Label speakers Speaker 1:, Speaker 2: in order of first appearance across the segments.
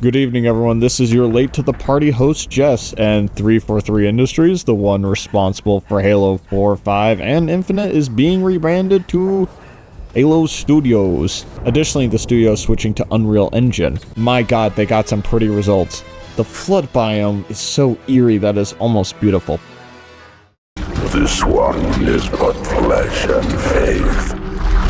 Speaker 1: Good evening, everyone. This is your late to the party host, Jess, and 343 Industries, the one responsible for Halo 4, 5, and Infinite, is being rebranded to Halo Studios. Additionally, the studio is switching to Unreal Engine. My god, they got some pretty results. The flood biome is so eerie that is almost beautiful.
Speaker 2: This one is but flesh and faith,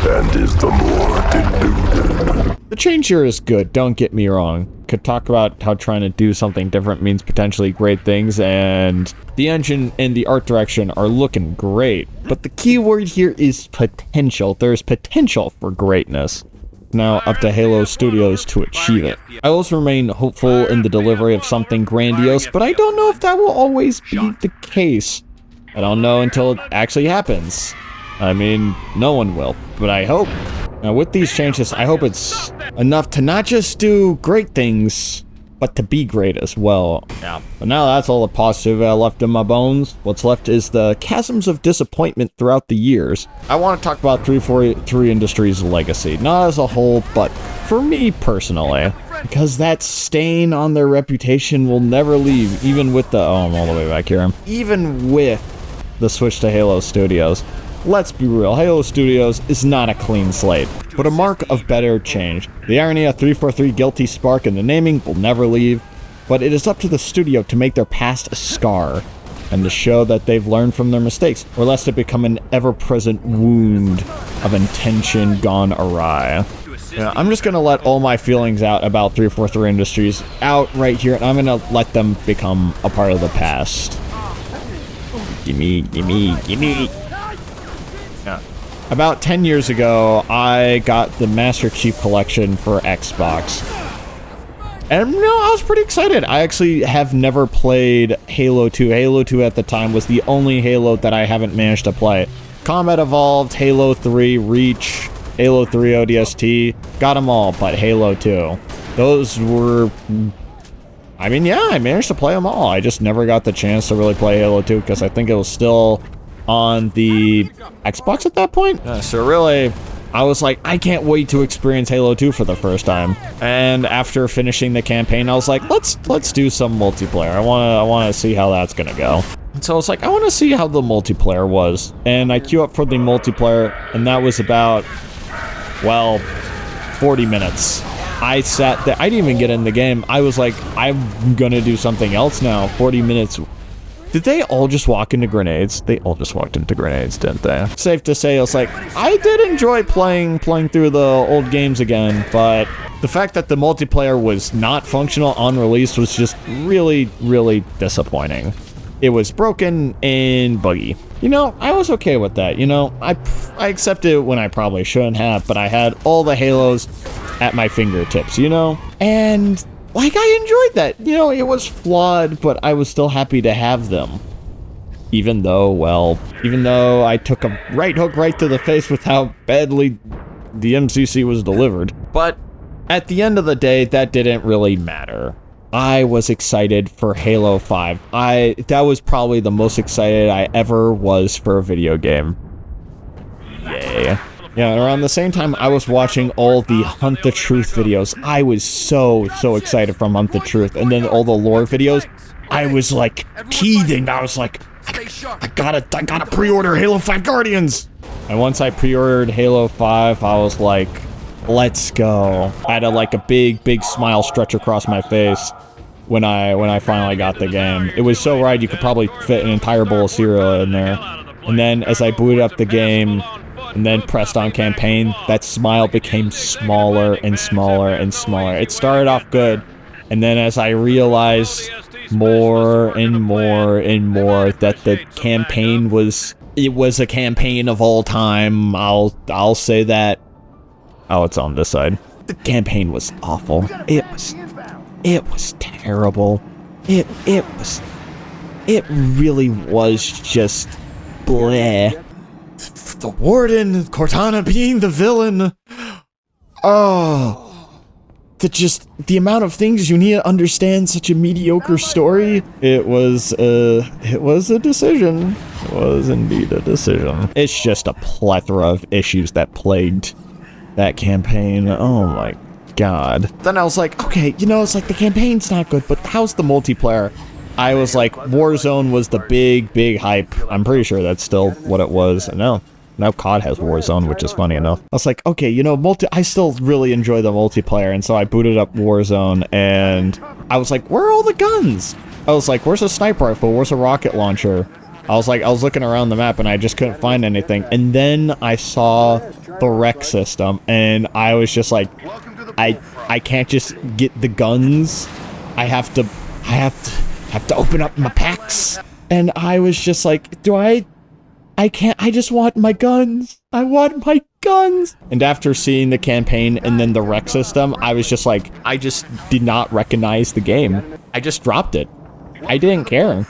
Speaker 2: and is the more deluded.
Speaker 1: The change here is good, don't get me wrong. Could talk about how trying to do something different means potentially great things, and the engine and the art direction are looking great. But the key word here is potential. There's potential for greatness. Now up to Halo Studios to achieve it. I also remain hopeful in the delivery of something grandiose, but I don't know if that will always be the case. I don't know until it actually happens. I mean, no one will, but I hope. Now with these changes, I hope it's enough to not just do great things, but to be great as well. Yeah. But now that's all the positive left in my bones. What's left is the chasms of disappointment throughout the years. I want to talk about 343 Industries' legacy, not as a whole, but for me personally. Because that stain on their reputation will never leave, even with the... Oh, I'm all the way back here. Even with the switch to Halo Studios. Let's be real, Halo Studios is not a clean slate, but a mark of better change. The irony of 343 guilty spark in the naming will never leave, but it is up to the studio to make their past a scar, and to show that they've learned from their mistakes, or lest it become an ever-present wound of intention gone awry. Yeah, I'm just gonna let all my feelings out about 343 Industries out right here, and I'm gonna let them become a part of the past. Gimme, gimme, gimme. Yeah. About 10 years ago, I got the Master Chief Collection for Xbox. And you know, I was pretty excited. I actually have never played Halo 2. Halo 2 at the time was the only Halo that I haven't managed to play. Combat Evolved, Halo 3, Reach, Halo 3 ODST, got them all, but Halo 2. Those were... I mean, yeah, I managed to play them all. I just never got the chance to really play Halo 2 because I think it was still on the Xbox at that point. So really, I was like, I can't wait to experience Halo 2 for the first time. And after finishing the campaign, I was like, let's do some multiplayer. I wanna see how that's gonna go. And so I was like, I wanna see how the multiplayer was. And I queue up for the multiplayer, and that was about, well, 40 minutes. I sat there, I didn't even get in the game. I was like, I'm gonna do something else now. 40 minutes. Did they all just walk into grenades? They all just walked into grenades, didn't they? Safe to say, I was like, I did enjoy playing through the old games again, but the fact that the multiplayer was not functional on release was just really, really disappointing. It was broken and buggy. You know, I was okay with that. You know, I accepted it when I probably shouldn't have, but I had all the Halos at my fingertips, you know? And... like, I enjoyed that. You know, it was flawed, but I was still happy to have them. Even though I took a right hook right to the face with how badly the MCC was delivered. But at the end of the day, that didn't really matter. I was excited for Halo 5. That was probably the most excited I ever was for a video game. Yay. Yeah, around the same time I was watching all the Hunt the Truth videos. I was so excited from Hunt the Truth. And then all the lore videos, I was like teething. I was like, I gotta pre-order Halo 5 Guardians. And once I pre-ordered Halo 5, I was like, let's go. I had like a big smile stretch across my face when I finally got the game. It was so right, you could probably fit an entire bowl of cereal in there. And then as I booted up the game, and then pressed on campaign, that smile became smaller and smaller and smaller. It started off good, and then as I realized more and more and more that the campaign was a campaign of all time, I'll say that. Oh, it's on this side. The campaign was awful. It was terrible. It really was just bleh. The Warden, Cortana being the villain. Oh. The amount of things you need to understand such a mediocre story. It was a decision. It was indeed a decision. It's just a plethora of issues that plagued that campaign. Oh my god. Then I was like, okay, you know, it's like the campaign's not good, but how's the multiplayer? I was like, Warzone was the big hype. I'm pretty sure that's still what it was. No. Now COD has Warzone, which is funny enough. I was like, okay, you know, I still really enjoy the multiplayer, and so I booted up Warzone, and I was like, where are all the guns? I was like, where's a sniper rifle? Where's a rocket launcher? I was looking around the map, and I just couldn't find anything. And then I saw the rec system, and I was just like, I can't just get the guns. I have to open up my packs. And I was just like, I can't, I just want my guns. I want my guns. And after seeing the campaign and then the rec system, I was just like, I just did not recognize the game. I just dropped it. I didn't care.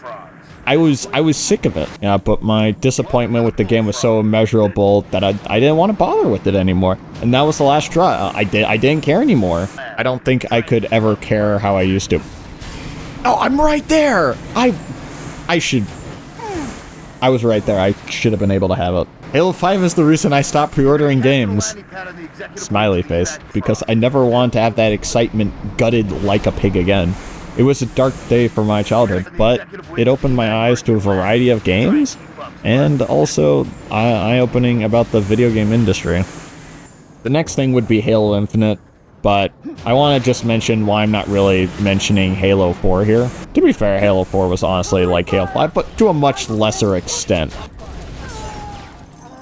Speaker 1: I was sick of it. Yeah, but my disappointment with the game was so immeasurable that I didn't want to bother with it anymore. And that was the last straw. I didn't care anymore. I don't think I could ever care how I used to. Oh, I'm right there. I was right there. I should have been able to have it. Halo 5 is the reason I stopped pre-ordering games. Smiley face. Because I never want to have that excitement gutted like a pig again. It was a dark day for my childhood, but it opened my eyes to a variety of games, and also eye-opening about the video game industry. The next thing would be Halo Infinite, but I want to just mention why I'm not really mentioning Halo 4 here. To be fair, Halo 4 was honestly like Halo 5, but to a much lesser extent.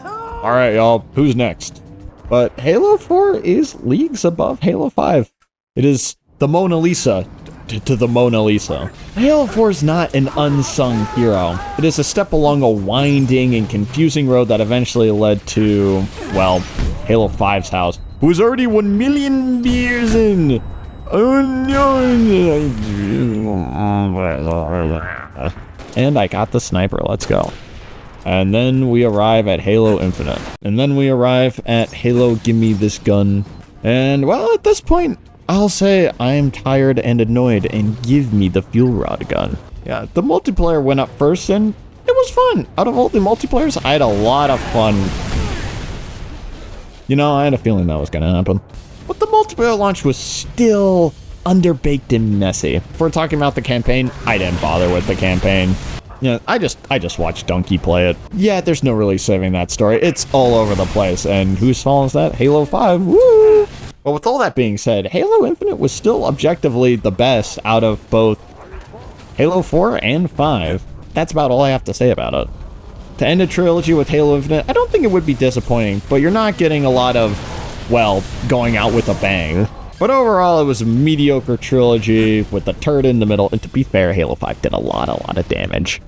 Speaker 1: Alright, y'all, who's next? But Halo 4 is leagues above Halo 5. It is the Mona Lisa to the Mona Lisa. Halo 4 is not an unsung hero. It is a step along a winding and confusing road that eventually led to, well, Halo 5's house, who is already 1 million years in. And I got the sniper, let's go. And then we arrive at Halo Infinite. And then we arrive at Halo Gimme This Gun. And, well, at this point, I'll say I am tired and annoyed and give me the fuel rod gun. Yeah, the multiplayer went up first and it was fun. Out of all the multiplayers, I had a lot of fun. You know, I had a feeling that was gonna happen. But the multiplayer launch was still underbaked and messy. If we're talking about the campaign, I didn't bother with the campaign. Yeah, I just watched Donkey play it. Yeah, there's no really saving that story. It's all over the place. And whose fault is that? Halo 5, woo! But with all that being said, Halo Infinite was still objectively the best out of both Halo 4 and 5. That's about all I have to say about it. To end a trilogy with Halo Infinite, I don't think it would be disappointing, but you're not getting a lot of, well, going out with a bang. But overall, it was a mediocre trilogy with a turd in the middle, and to be fair, Halo 5 did a lot of damage.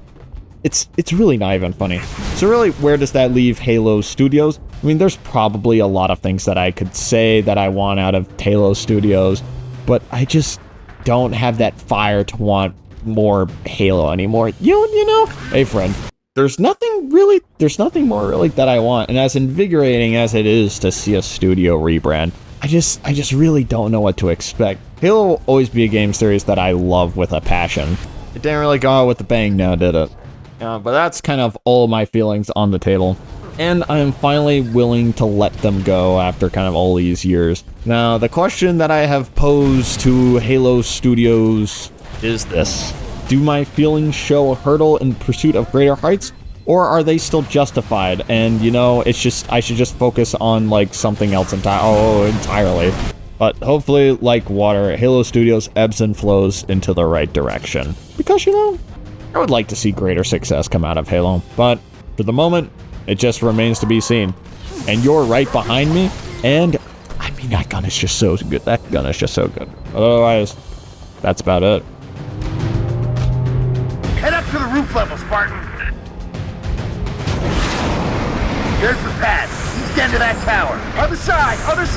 Speaker 1: It's really not even funny. So really, where does that leave Halo Studios? I mean, there's probably a lot of things that I could say that I want out of Halo Studios, but I just don't have that fire to want more Halo anymore. You know? Hey, friend. There's nothing more really that I want, and as invigorating as it is to see a studio rebrand, I just really don't know what to expect. Halo will always be a game series that I love with a passion. It didn't really go out with a bang now, did it? But that's kind of all my feelings on the table. And I am finally willing to let them go after kind of all these years. Now, the question that I have posed to Halo Studios is this. Do my feelings show a hurdle in pursuit of greater heights? Or are they still justified? And, you know, it's just, I should just focus on, like, something else entirely. But hopefully, like water, Halo Studios ebbs and flows into the right direction. Because, you know, I would like to see greater success come out of Halo. But for the moment, it just remains to be seen. And you're right behind me, and I mean, that gun is just so good. That gun is just so good. Otherwise, that's about it.
Speaker 3: Head up to the roof level, Spartan. There's the pad. East end of that tower. Other side, other side.